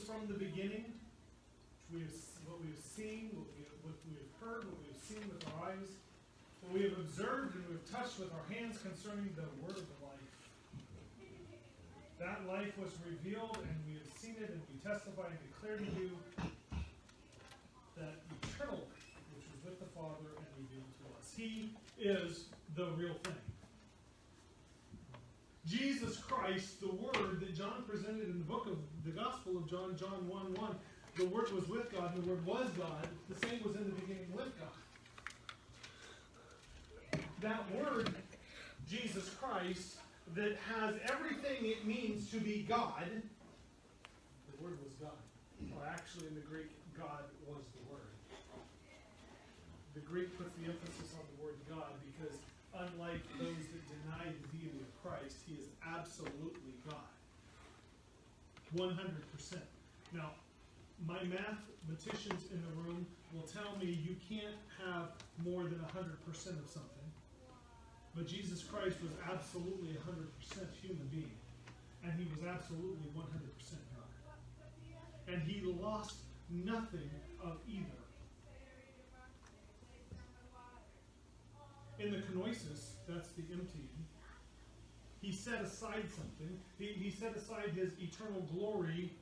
from the beginning, what we have seen, what we have heard, what we have seen with our eyes, what we have observed and we have touched with our hands concerning the word of life. That life was revealed, and we have seen it, and we testify and declare to you that eternal life, which was with the Father and revealed to us. He is the real thing. Jesus Christ, the Word that John presented in the book of the Gospel of John, John 1:1, the Word was with God, and the Word was God. The same was in the beginning with God. That Word, Jesus Christ, that has everything it means to be God, the Word was God. Or actually in the Greek, God was the Word. The Greek puts the emphasis on the word God because unlike those that deny the deity of Christ, he is absolutely God. 100%. Now, my mathematicians in the room will tell me you can't have more than 100% of something. But Jesus Christ was absolutely 100% human being. And he was absolutely 100% God. And he lost nothing of either. In the kenosis, that's the emptying, he set aside something. He set aside his eternal glory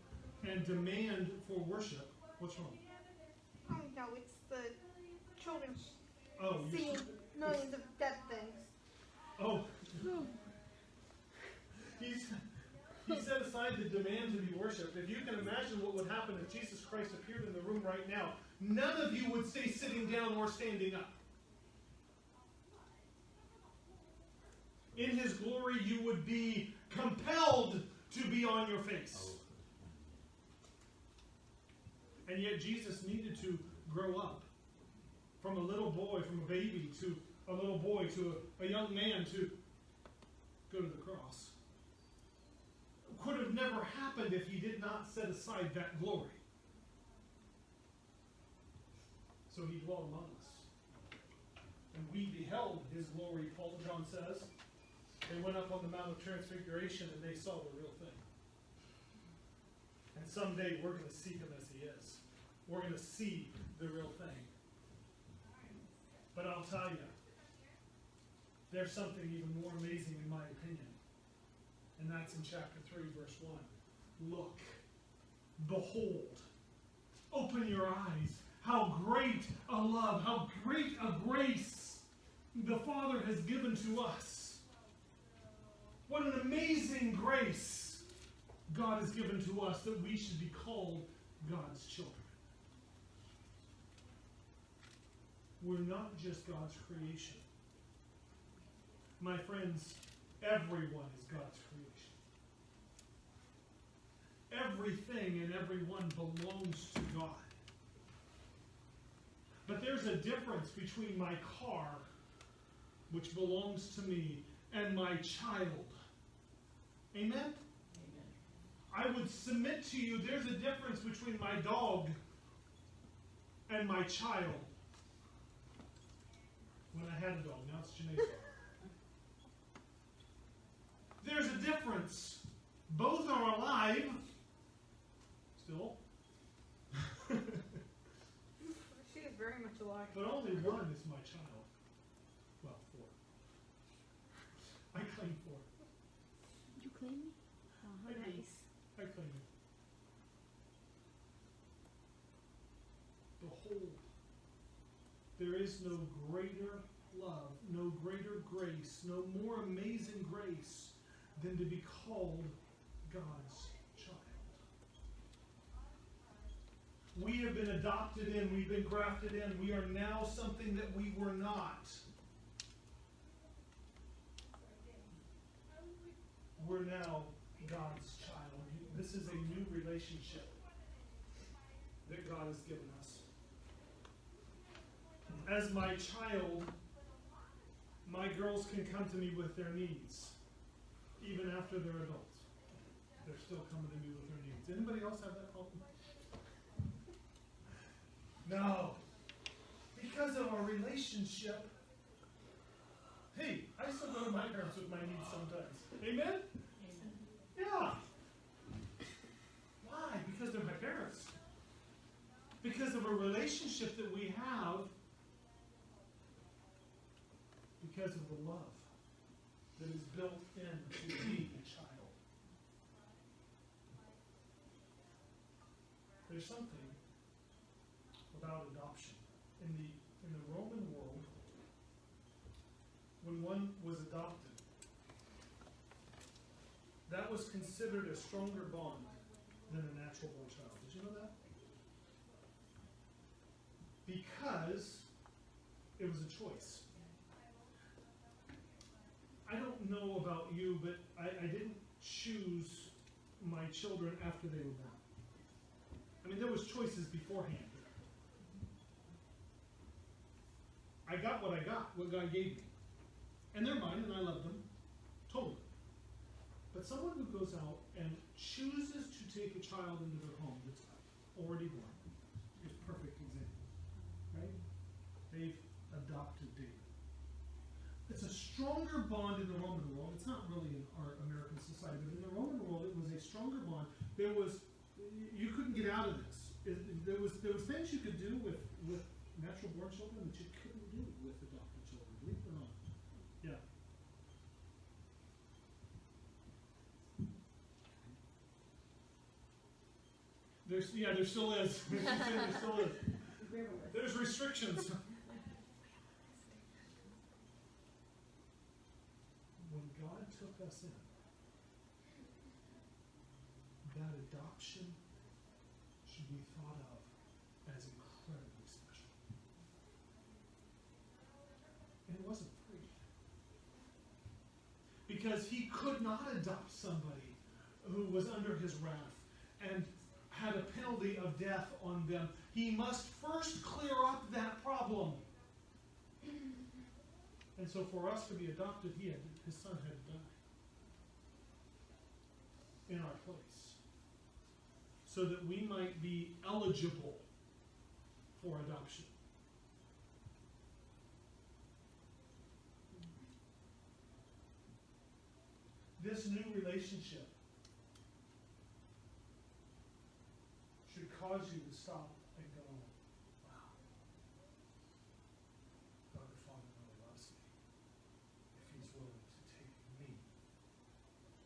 and demand for worship. What's wrong? Oh, no, it's the children Oh, seeing millions of dead things. Oh. He set aside the demand to be worshipped. If you can imagine what would happen if Jesus Christ appeared in the room right now, none of you would stay sitting down or standing up. In his glory, you would be compelled to be on your face. And yet Jesus needed to grow up from a little boy, from a baby, to a little boy, to a young man, to go to the cross. It could have never happened if he did not set aside that glory. So he dwelt among us. And we beheld his glory, John says. They went up on the Mount of Transfiguration and they saw the real thing. And someday we're going to see him as he is. We're going to see the real thing. But I'll tell you, there's something even more amazing in my opinion. And that's in chapter 3, verse 1. Look, behold, open your eyes. How great a love, how great a grace the Father has given to us. What an amazing grace God has given to us that we should be called God's children. We're not just God's creation. My friends, everyone is God's creation. Everything and everyone belongs to God. But there's a difference between my car, which belongs to me, and my child. Amen? Amen? I would submit to you, there's a difference between my dog and my child. When I had a dog, now it's Janae's dog. There's a difference. Both are alive. Still. She is very much alive. But only one is my child. Well, 4. I claim 4. You claim me? Oh, how nice. I claim it. Behold, there is no greater love, no greater grace, no more amazing grace than to be called God's child. We have been adopted in, we've been grafted in, we are now something that we were not. We're now God's child. This is a new relationship that God has given us. As my child, my girls can come to me with their needs, even after they're adults. They're still coming to me with their needs. Anybody else have that problem? No. Because of our relationship. Hey, I still go to my parents with my needs sometimes. Amen? Yeah. Why? Because they're my a relationship that we have because of the love that is built into being a child. There's something about adoption. In the Roman world, when one was adopted, that was considered a stronger bond than a natural born child. Did you know that? Because it was a choice. I don't know about you, but I didn't choose my children after they were born. I mean, there was choices beforehand. I got what God gave me. And they're mine, and I love them. Totally. But someone who goes out and chooses to take a child into their home that's already born is a perfect example. Right? They've adopted David. It's a stronger bond in the Roman world. It's not really in our American society, but in the Roman world, it was a stronger bond. You couldn't get out of this. There was things you could do with natural born children that you couldn't do with adopted children, believe it or not. Yeah. There still is. There still is. There's restrictions. When God took us in, that adoption should be thought of as incredibly special. And it wasn't free. Because he could not adopt somebody who was under his wrath and had a penalty of death on them. He must first clear up that problem. And so for us to be adopted, his son had to die in our place, so that we might be eligible for adoption. This new relationship should cause you to stop and go, wow, God the Father really loves me if he's willing to take me.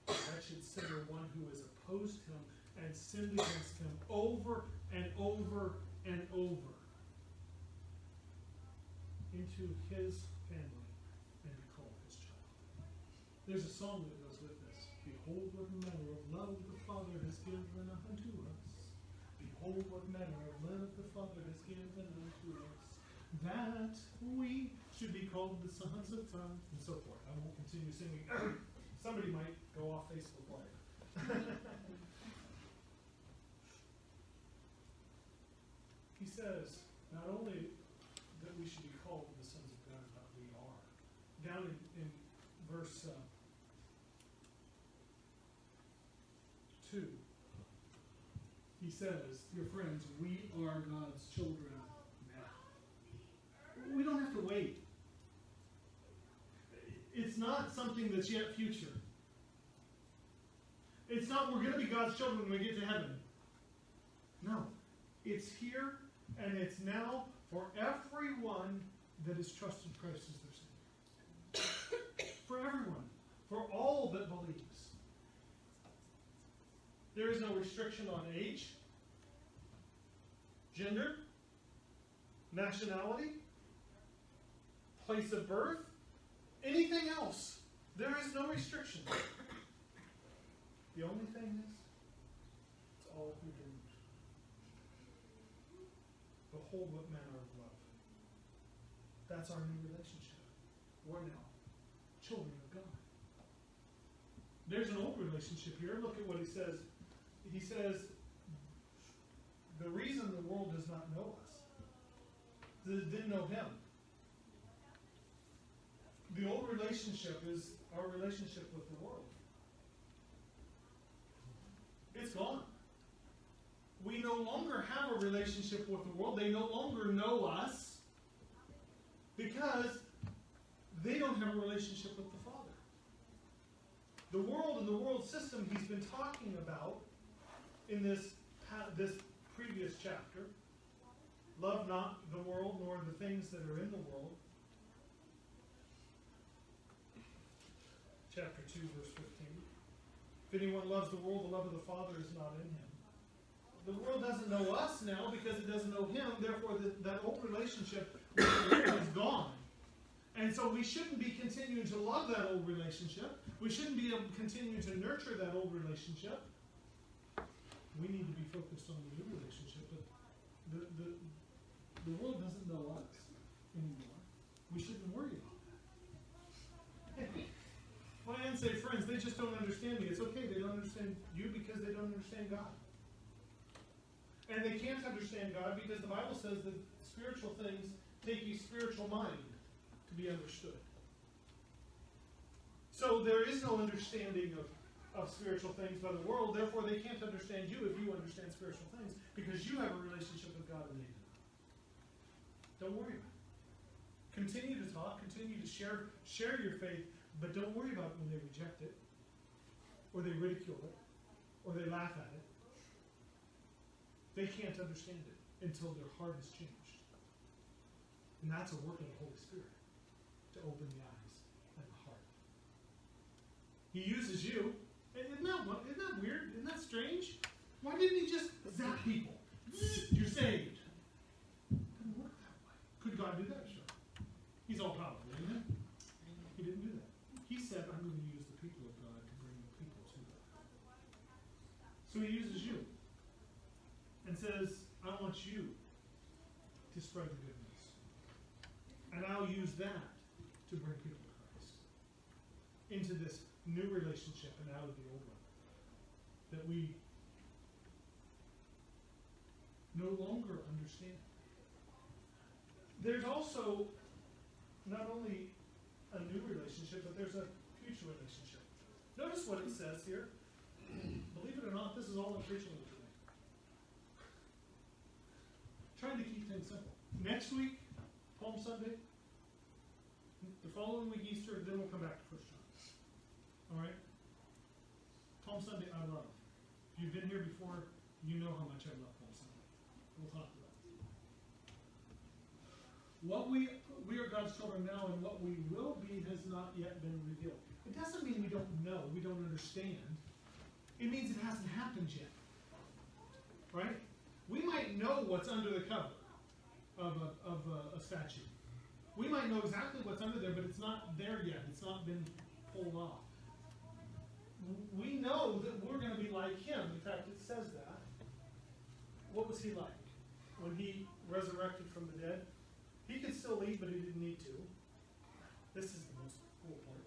That should center one who has opposed him and sinned against him over and over and over into his family and be called his child. There's a song that goes with this. Behold what manner of love the Father has given unto us. Behold what manner of love the Father has given unto us, that we should be called the sons of God, and so forth. I won't continue singing. Somebody might go off Facebook Live. He says, not only that we should be called the sons of God, but we are. Down in verse 2, he says, dear friends, we are God's children now. We don't have to wait. It's not something that's yet future. It's not we're going to be God's children when we get to heaven. No. It's here and it's now for everyone that has trusted Christ as their Savior. For everyone. For all that believes. There is no restriction on age, gender, nationality, place of birth, anything else. There is no restriction. The only thing is, it's all through Jesus. Behold what manner of love. That's our new relationship. We're now children of God. There's an old relationship here. Look at what he says. He says, the reason the world does not know us, it didn't know him. The old relationship is our relationship with the world. It's gone. We no longer have a relationship with the world. They no longer know us because they don't have a relationship with the Father. The world and the world system he's been talking about in this previous chapter Love not the world, nor the things that are in the world. Chapter 2, verse 15. If anyone loves the world, the love of the Father is not in him. The world doesn't know us now because it doesn't know him. Therefore, that old relationship is gone. And so we shouldn't be continuing to love that old relationship. We shouldn't be able to continue to nurture that old relationship. We need to be focused on the new relationship. But the world doesn't know us anymore. We shouldn't worry about that. My unsaved friends, they just don't understand me. It's okay, they don't understand you because they don't understand God. And they can't understand God because the Bible says that spiritual things take a spiritual mind to be understood. So there is no understanding of spiritual things by the world, therefore they can't understand you if you understand spiritual things because you have a relationship with God and they do not. Don't worry about it. Continue to talk, continue to share your faith, but don't worry about it when they reject it, or they ridicule it, or they laugh at it. They can't understand it until their heart is changed. And that's a work of the Holy Spirit to open the eyes and the heart. He uses you. Isn't that weird? Isn't that strange? Why didn't he just zap people? You're saved. It didn't work that way. Could God do that? Sure. He's all powerful, isn't he? He didn't do that. He said, I'm going to use the people of God to bring the people to God. So he uses you and says, I want you to spread the good news. And I'll use that to bring people to Christ. Into this new relationship and out of the old one. That we no longer understand. There's also not only a new relationship, but there's a future relationship. Notice what it says here. Believe it or not, this is all I'm preaching with today. Trying to keep things simple. Next week, Palm Sunday. The following week, Easter, then we'll come back to 1 John. Alright? Palm Sunday, I love. If you've been here before, you know how much I love Palm Sunday. We'll talk about it. What we are God's children now, and what we will be has not yet been revealed. It doesn't mean we don't know, we don't understand. It means it hasn't happened yet. Right? We might know what's under the cover of a statue. We might know exactly what's under there, but it's not there yet. It's not been pulled off. We know that we're going to be like him. In fact, it says that. What was he like when he resurrected from the dead? He could still eat, but he didn't need to. This is the most cool part.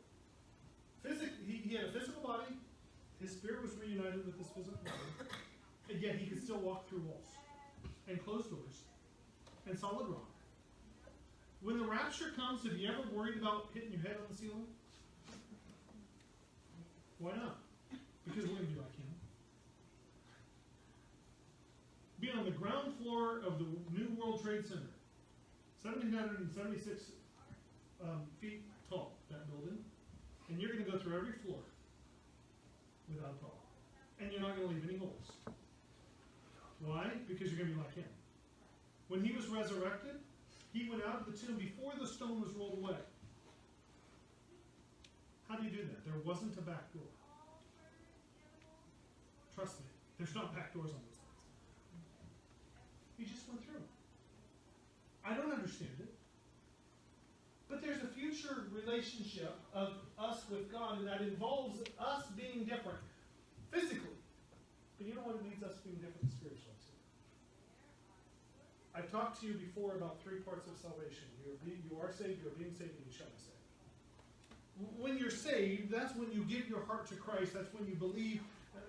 He had a physical body. His spirit was reunited with his physical body. And yet he could still walk through walls and closed doors and solid rock. When the rapture comes, have you ever worried about hitting your head on the ceiling? Why not? Because we're going to be like him. Be on the ground floor of the New World Trade Center. 1,776 feet tall, that building. And you're going to go through every floor without a problem. And you're not going to leave any holes. Why? Because you're going to be like him. When he was resurrected, he went out of the tomb before the stone was rolled away. How do you do that? There wasn't a back door. Trust me, there's not back doors on those things. He just went through. I don't understand it. But there's a future relationship of us with God, and that involves us being different physically. But you know what? It means us being different spiritually too. I've talked to you before about 3 parts of salvation. You are saved, you are being saved, and you shall be saved. When you're saved, that's when you give your heart to Christ. That's when you believe.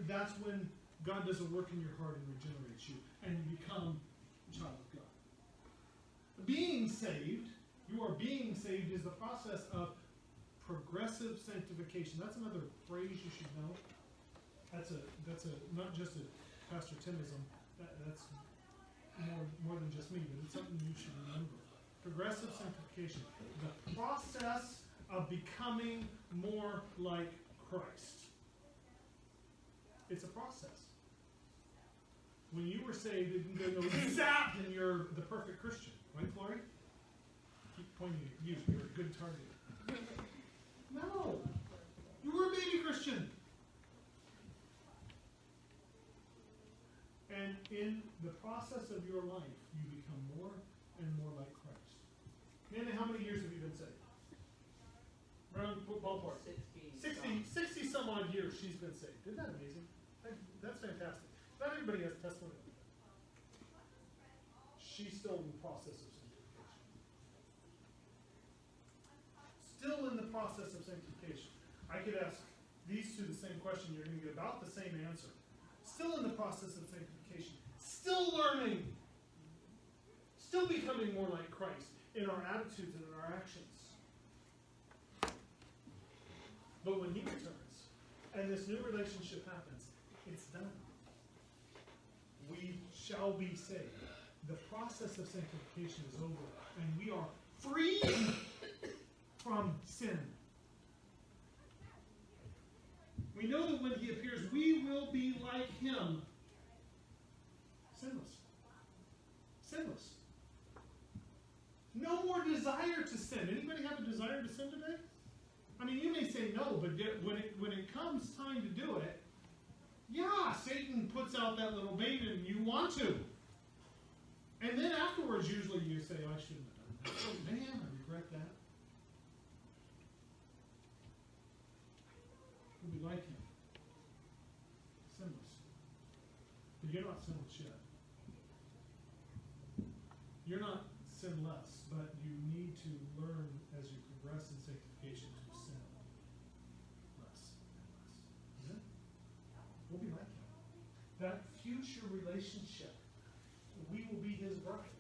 That's when God does a work in your heart and regenerates you, and you become a child of God. Being saved, you are being saved, is the process of progressive sanctification. That's another phrase you should know. That's not just a Pastor Timism. That's more than just me, but it's something you should remember. Progressive sanctification. The process of becoming more like Christ. It's a process. when you were saved, it didn't go zap and you're the perfect Christian. Right, Flory? Keep pointing at you. You're a good target. No. You were a baby Christian. And in the process of your life, you become more and more like Christ. Nana, how many years have you been saved? Around ballpark. 60 some odd years she's been saved. Isn't that amazing? That's fantastic. Not everybody has a testimony. She's still in the process of sanctification. Still in the process of sanctification. I could ask these two the same question. You're going to get about the same answer. Still in the process of sanctification. Still learning. Still becoming more like Christ in our attitudes and in our actions. But when he returns and this new relationship happens, it's done. We shall be saved. The process of sanctification is over, and we are free from sin. We know that when he appears, we will be like him. Sinless. Sinless. No more desire to sin. Anybody have a desire to sin today? I mean, you may say no, but when it comes time to do it, yeah, Satan puts out that little bait and you want to. And then afterwards, usually you say, oh, I shouldn't have done that. Oh, man, I regret that. We'll be like him. Sinless. But you're not sinless yet. You're not sinless, but you need to learn as you progress in sanctification to sin less and less. Isn't it? We'll be like him. That future relationship, we will be his bride.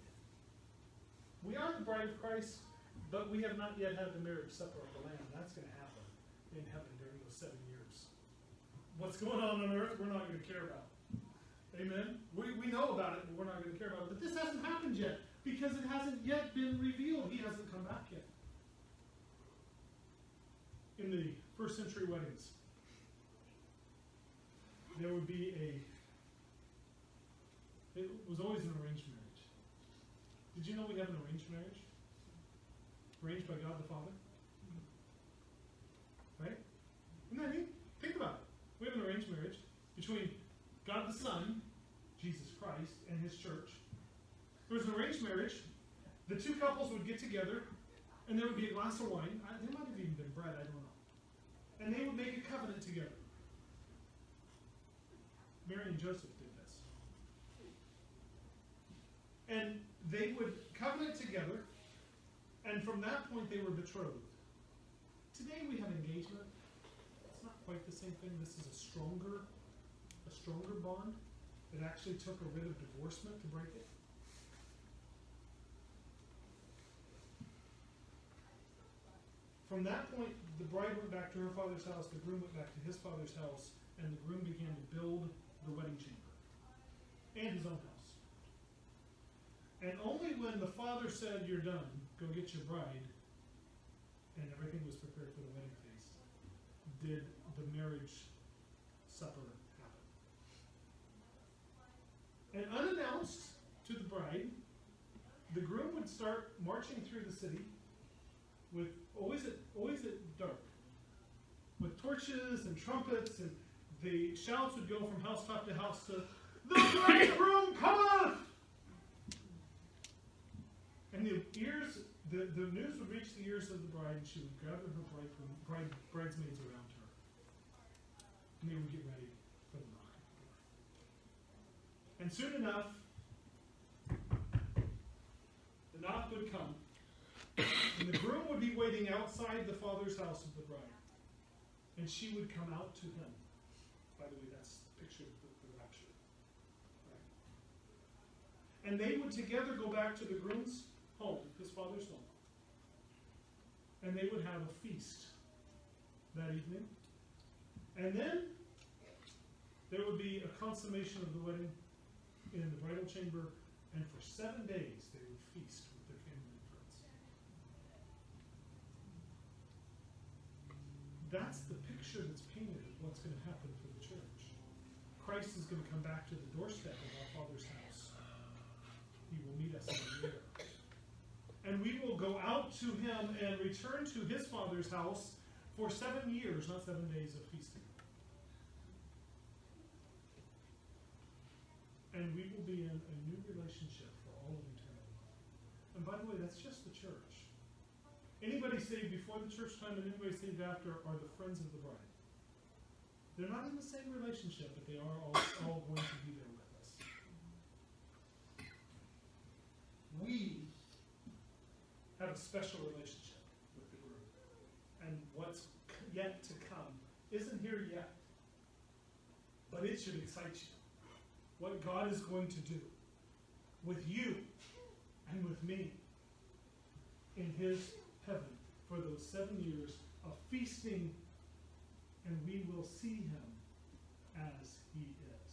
We are the bride of Christ, but we have not yet had the marriage supper of the Lamb. That's going to happen in heaven during those 7 years. What's going on earth, we're not going to care about. Amen? We know about it, but we're not going to care about it. But this hasn't happened yet, because it hasn't yet been revealed. He hasn't come back yet. In the first century weddings, there would be it was always an arranged marriage. Did you know we have an arranged marriage? Arranged by God the Father? Right? Isn't that neat? Think about it. We have an arranged marriage between God the Son, Jesus Christ, and his church. There was an arranged marriage. The two couples would get together, and there would be a glass of wine. There might have even been bread, I don't know. And they would make a covenant together. Mary and Joseph did this. And they would covenant together, and from that point they were betrothed. Today we have engagement. It's not quite the same thing. This is a stronger bond. It actually took a writ of divorcement to break it. From that point, the bride went back to her father's house, the groom went back to his father's house, and the groom began to build the wedding chamber and his own house. And only when the father said, you're done, go get your bride, and everything was prepared for the wedding feast, did the marriage supper happen. And unannounced to the bride, the groom would start marching through the city with always at dark, with torches and trumpets, and the shouts would go from housetop to house to, the bridegroom cometh! And the news would reach the ears of the bride, and she would gather her bridesmaids around her. And they would get ready for the knock at the door. And soon enough, the knock would come, and the groom would be waiting outside the father's house of the bride. And she would come out to him. By the way, that's the picture of the rapture. Right? And they would together go back to the groom's home, his father's home. And they would have a feast that evening. And then there would be a consummation of the wedding in the bridal chamber. And for 7 days they would feast with their family and friends. That's the picture that's painted of what's going to happen for the church. Christ is going to come back to the doorstep of our Father's house. He will meet us in the air. And we will go out to him and return to his Father's house for 7 years, not 7 days of feasting. And we will be in a new relationship for all of eternity. And by the way, that's just the church. Anybody saved before the church time and anybody saved after are the friends of the bride. They're not in the same relationship, but they are all going to be there with us. We have a special relationship with the group. And what's yet to come isn't here yet. But it should excite you. What God is going to do with you and with me in his heaven for those 7 years of feasting, and we will see him as he is.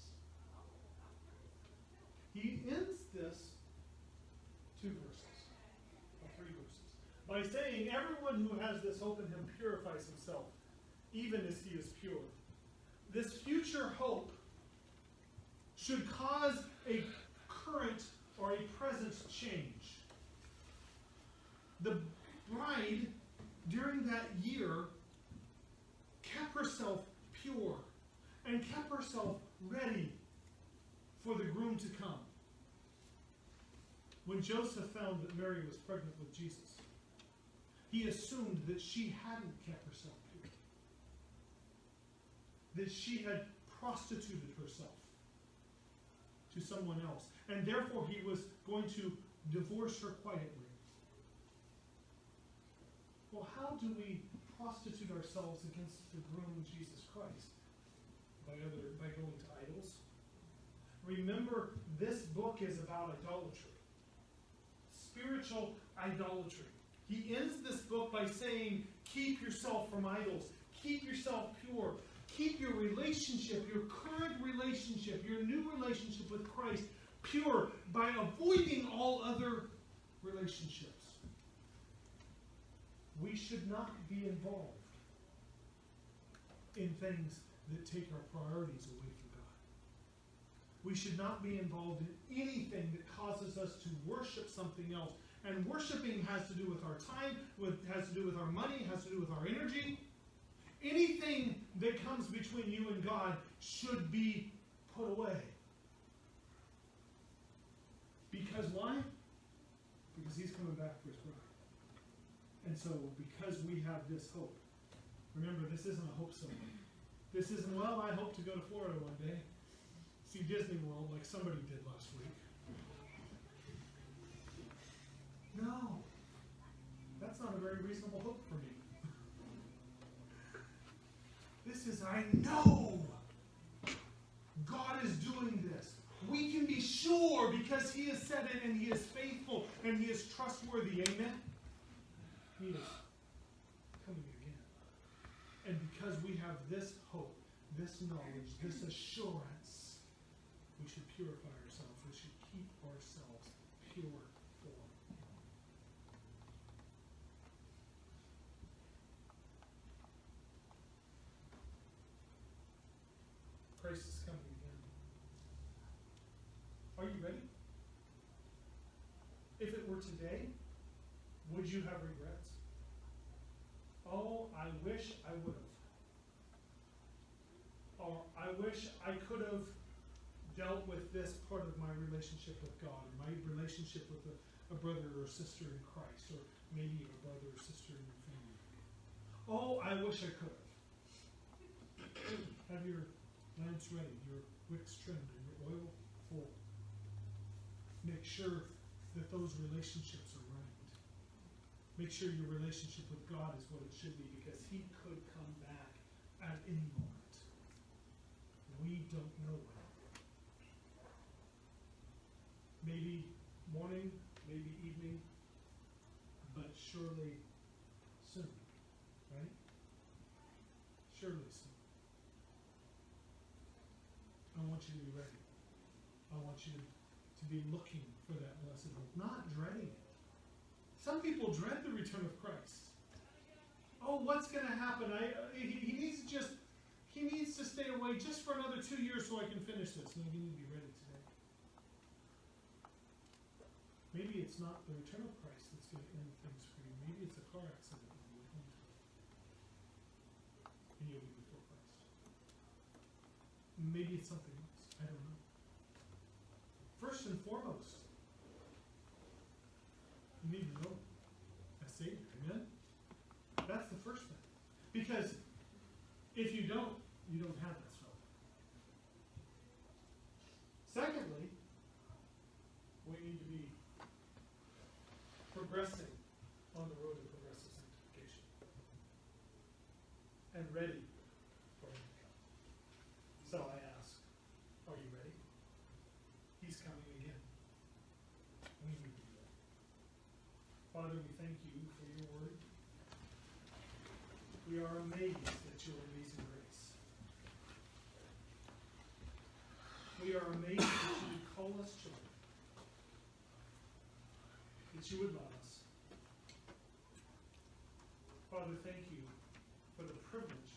He ends this 2 verses, or 3 verses, by saying, everyone who has this hope in him purifies himself, even as he is pure. This future hope should cause a current or a present change. The bride, during that year, kept herself pure and kept herself ready for the groom to come. When Joseph found that Mary was pregnant with Jesus, he assumed that she hadn't kept herself pure, that she had prostituted herself to someone else, and therefore he was going to divorce her quietly. Well, how do we prostitute ourselves against the groom Jesus Christ? By going to idols. Remember, this book is about idolatry. Spiritual idolatry. He ends this book by saying, keep yourself from idols. Keep yourself pure. Keep your relationship, your current relationship, your new relationship with Christ pure by avoiding all other relationships. We should not be involved in things that take our priorities away from God. We should not be involved in anything that causes us to worship something else. And worshiping has to do with our time, has to do with our money, has to do with our energy. Anything that comes between you and God should be put away. Because why? Because he's coming back for his bride. And so, because we have this hope, remember, this isn't a hope song. This isn't, well, I hope to go to Florida one day, see Disney World like somebody did last week. No. That's not a very reasonable hope for me. This is, I know God is doing this. We can be sure because he has said it, and he is faithful, and he is trustworthy. Amen? He is coming again. And because we have this hope, this knowledge, this assurance, we should purify ourselves. We should keep ourselves pure for him. Christ is coming again. Are you ready? If it were today, would you have regrets? Oh, I wish I would have. Or I wish I could have dealt with this part of my relationship with God, or my relationship with a brother or sister in Christ, or maybe a brother or sister in your family. Oh, I wish I could have. Have your lamps ready, your wicks trimmed, and your oil full. Make sure that those relationships are right. Make sure your relationship with God is what it should be, because he could come back at any moment. We don't know when. Maybe morning, maybe evening, but surely soon. Right? Surely soon. I want you to be ready. I want you to be looking for that blessed hope, not dreading it. Some people dread the return of Christ. Oh, what's going to happen? He needs to stay away wait just for another 2 years so I can finish this. No, you need to be ready today. Maybe it's not the return of Christ that's going to end things for you. Maybe it's a car accident on the way home today. And you'll be before Christ. Maybe it's something else. I don't know. First and foremost, you need to know a Savior. Amen? That's the first thing. Because if you don't have that stuff. Secondly, we need to be progressing on the road to progressive sanctification. And ready for him to come. So I ask, are you ready? He's coming again. We need to be ready. Father, we thank you for your word. We are amazed at your amazing grace. We are amazed that you would call us children. That you would love us. Father, thank you for the privilege